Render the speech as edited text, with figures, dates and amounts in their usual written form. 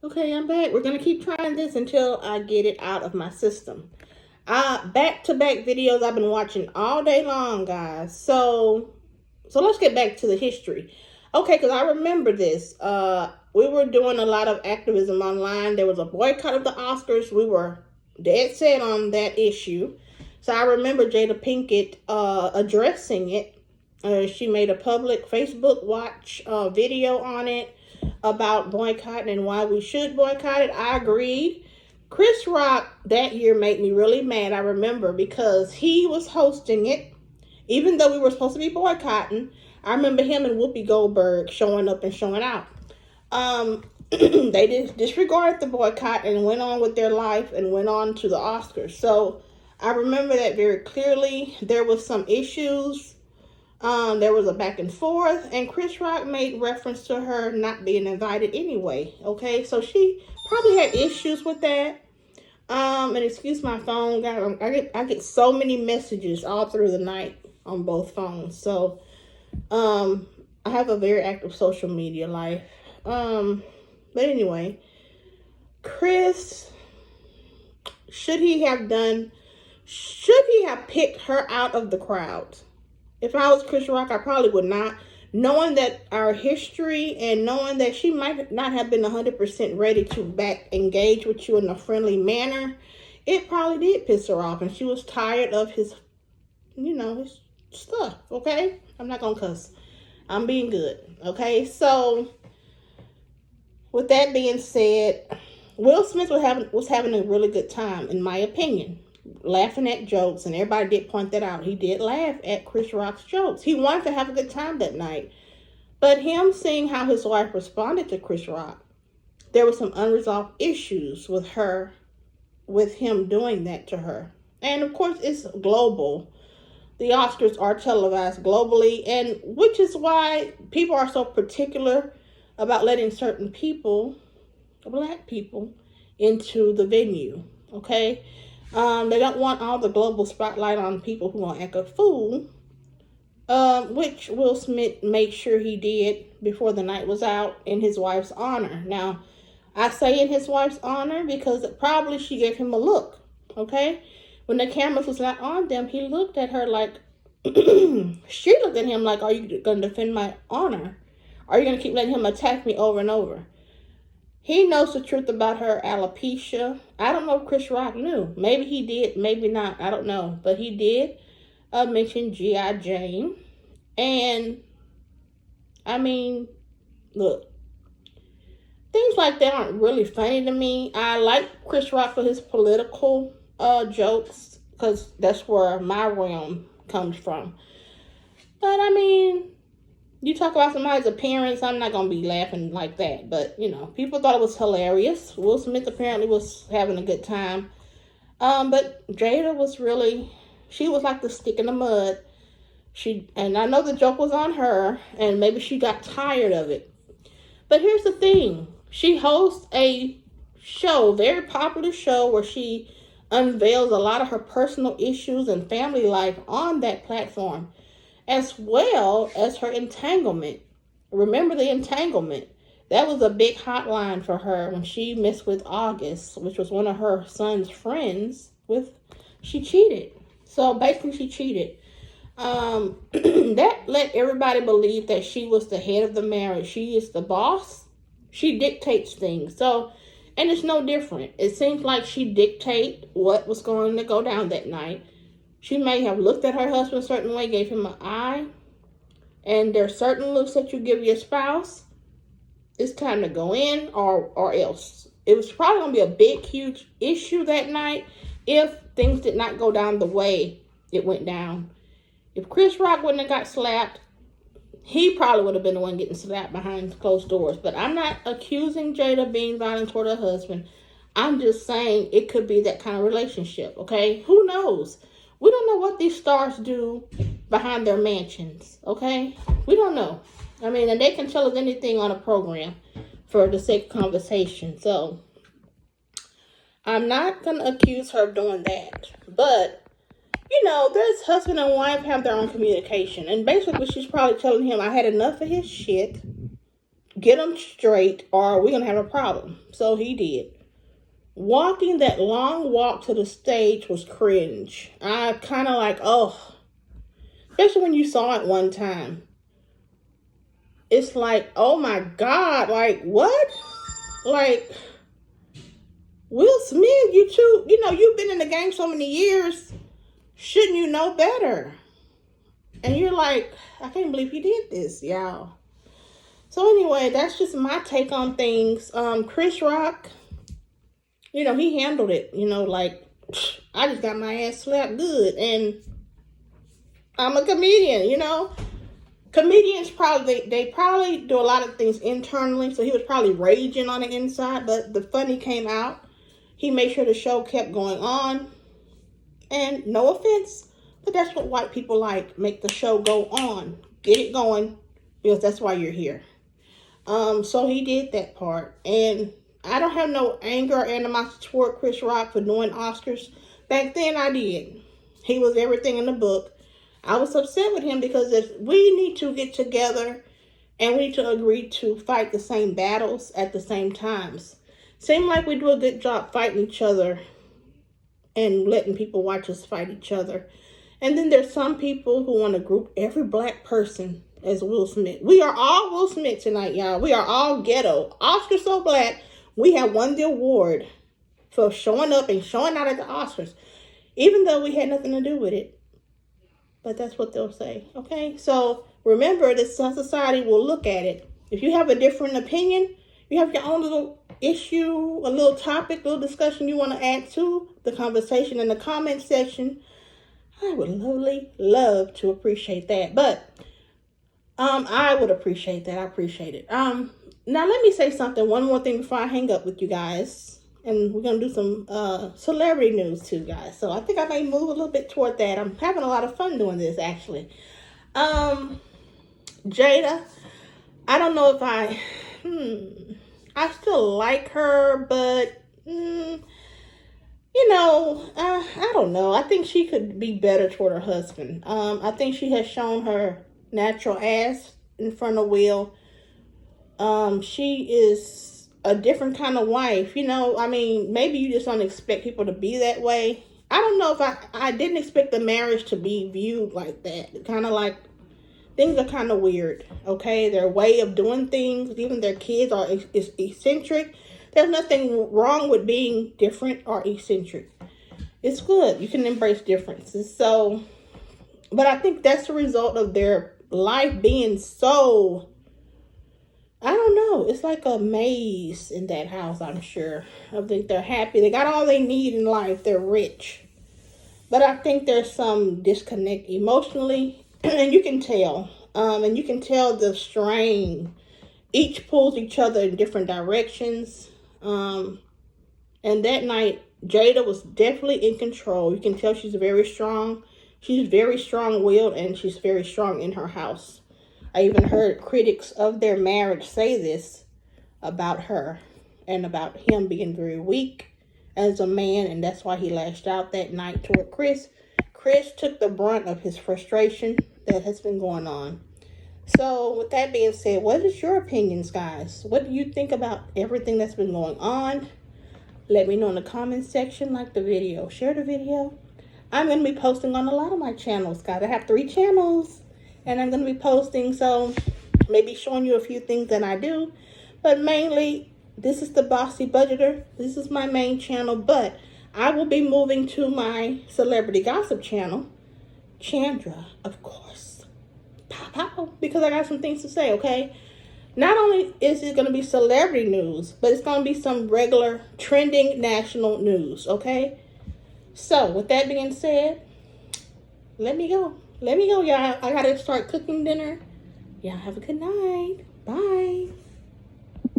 Okay, I'm back. We're going to keep trying this until I get it out of my system. Back-to-back videos I've been watching all day long, guys. So let's get back to the history. Okay, because I remember this. We were doing a lot of activism online. There was a boycott of the Oscars. We were dead set on that issue. So I remember Jada Pinkett addressing it. She made a public Facebook watch video on it about boycotting and why we should boycott it. I agreed. Chris Rock that year made me really mad, I remember, because he was hosting it. Even though we were supposed to be boycotting, I remember him and Whoopi Goldberg showing up and showing out. They disregarded the boycott and went on with their life and went on to the Oscars. So I remember that very clearly. There was some issues. There was a back and forth, and Chris Rock made reference to her not being invited anyway. Okay, so she probably had issues with that. And excuse my phone, guys. I get so many messages all through the night on both phones. So, I have a very active social media life. But anyway, Chris, should he have picked her out of the crowd? If I was Chris Rock, I probably would not. Knowing that our history and knowing that she might not have been 100% ready to engage with you in a friendly manner, it probably did piss her off. And she was tired of his stuff, okay? I'm not going to cuss. I'm being good, okay? So, with that being said, Will Smith was having a really good time, in my opinion. Laughing at jokes, and everybody did point that out. He did laugh at Chris Rock's jokes. He wanted to have a good time that night. But him seeing how his wife responded to Chris Rock, there were some unresolved issues with him doing that to her. And of course, it's global. The Oscars are televised globally, and which is why people are so particular about letting certain people, black people, into the venue, okay? They don't want all the global spotlight on people who want to act a fool, which Will Smith made sure he did before the night was out in his wife's honor. Now, I say in his wife's honor because probably she gave him a look, okay? When the cameras was not on them, he looked at her like, she looked at him like, are you going to defend my honor? Are you going to keep letting him attack me over and over? He knows the truth about her alopecia. I don't know if Chris Rock knew. Maybe he did, maybe not. I don't know. But he did mention G.I. Jane. And, I mean, look, things like that aren't really funny to me. I like Chris Rock for his political jokes, because that's where my realm comes from. But, I mean, you talk about somebody's appearance, I'm not going to be laughing like that. But, people thought it was hilarious. Will Smith apparently was having a good time. But Jada she was like the stick in the mud. And I know the joke was on her, and maybe she got tired of it. But here's the thing. She hosts a show, very popular show, where she unveils a lot of her personal issues and family life on that platform, as well as her entanglement. Remember the entanglement? That was a big hotline for her when she messed with August, which was one of her son's friends. She cheated. So basically, she cheated. That let everybody believe that she was the head of the marriage. She is the boss. She dictates things. So, and it's no different. It seems like she dictated what was going to go down that night. She may have looked at her husband a certain way, gave him an eye. And there's certain looks that you give your spouse. It's time to go in or else. It was probably going to be a big, huge issue that night if things did not go down the way it went down. If Chris Rock wouldn't have got slapped, he probably would have been the one getting slapped behind closed doors. But I'm not accusing Jada of being violent toward her husband. I'm just saying it could be that kind of relationship, okay? Who knows? We don't know what these stars do behind their mansions, okay? We don't know. I mean, and they can tell us anything on a program for the sake of conversation. So, I'm not going to accuse her of doing that. But, there's husband and wife have their own communication. And basically, she's probably telling him, I had enough of his shit. get them straight or we're going to have a problem. So he did. Walking that long walk to the stage was cringe. I kind of like, oh, especially when you saw it one time. It's like, oh my God, like what? Like, Will Smith, you've been in the game so many years. Shouldn't you know better? And you're like, I can't believe he did this, y'all. So anyway, that's just my take on things. Chris Rock, he handled it. Like, I just got my ass slapped good. And I'm a comedian, Comedians they probably do a lot of things internally. So he was probably raging on the inside. But the funny came out. He made sure the show kept going on. And no offense, but that's what white people like. Make the show go on. Get it going. Because that's why you're here. So he did that part. And I don't have no anger or animosity toward Chris Rock for doing Oscars. Back then I did. He was everything in the book. I was upset with him because if we need to get together and we need to agree to fight the same battles at the same times. Seem like we do a good job fighting each other and letting people watch us fight each other. And then there's some people who want to group every black person as Will Smith. We are all Will Smith tonight, y'all. We are all ghetto. Oscar so black, we have won the award for showing up and showing out at the Oscars, even though we had nothing to do with it. But that's what they'll say, okay? So remember, this society will look at it. If you have a different opinion, you have your own little issue, a little topic, a little discussion you want to add to the conversation in the comment section, I would love to appreciate that. But I would appreciate that. I appreciate it. Now let me say something. One more thing before I hang up with you guys. And we're going to do some celebrity news too, guys. So I think I may move a little bit toward that. I'm having a lot of fun doing this, actually. Jada, I don't know if I still like her, but, I don't know. I think she could be better toward her husband. I think she has shown her natural ass in front of Will. She is a different kind of wife, maybe you just don't expect people to be that way. I don't know if I didn't expect the marriage to be viewed like that. Kind of like, things are kind of weird, okay? Their way of doing things, even their kids are eccentric. There's nothing wrong with being different or eccentric. It's good. You can embrace differences. So, but I think that's the result of their life being so, I don't know. It's like a maze in that house, I'm sure. I think they're happy. They got all they need in life. They're rich. But I think there's some disconnect emotionally. And you can tell. And you can tell the strain. Each pulls each other in different directions. And that night, Jada was definitely in control. You can tell she's very strong. She's very strong-willed, and she's very strong in her house. I even heard critics of their marriage say this about her and about him being very weak as a man, and that's why he lashed out that night toward Chris. Chris took the brunt of his frustration that has been going on. So with that being said, what is your opinions, guys? What do you think about everything that's been going on? Let me know in the comment section. Like the video, share the video. I'm going to be posting on a lot of my channels, guys. I have 3 channels. And I'm going to be posting, so maybe showing you a few things that I do. But mainly, this is the Bossy Budgeter. This is my main channel. But I will be moving to my celebrity gossip channel. Chandra, of course. Pow, pow. Because I got some things to say, okay? Not only is it going to be celebrity news, but it's going to be some regular trending national news, okay? So, with that being said, let me go. Let me go, y'all. I gotta start cooking dinner. Y'all have a good night. Bye.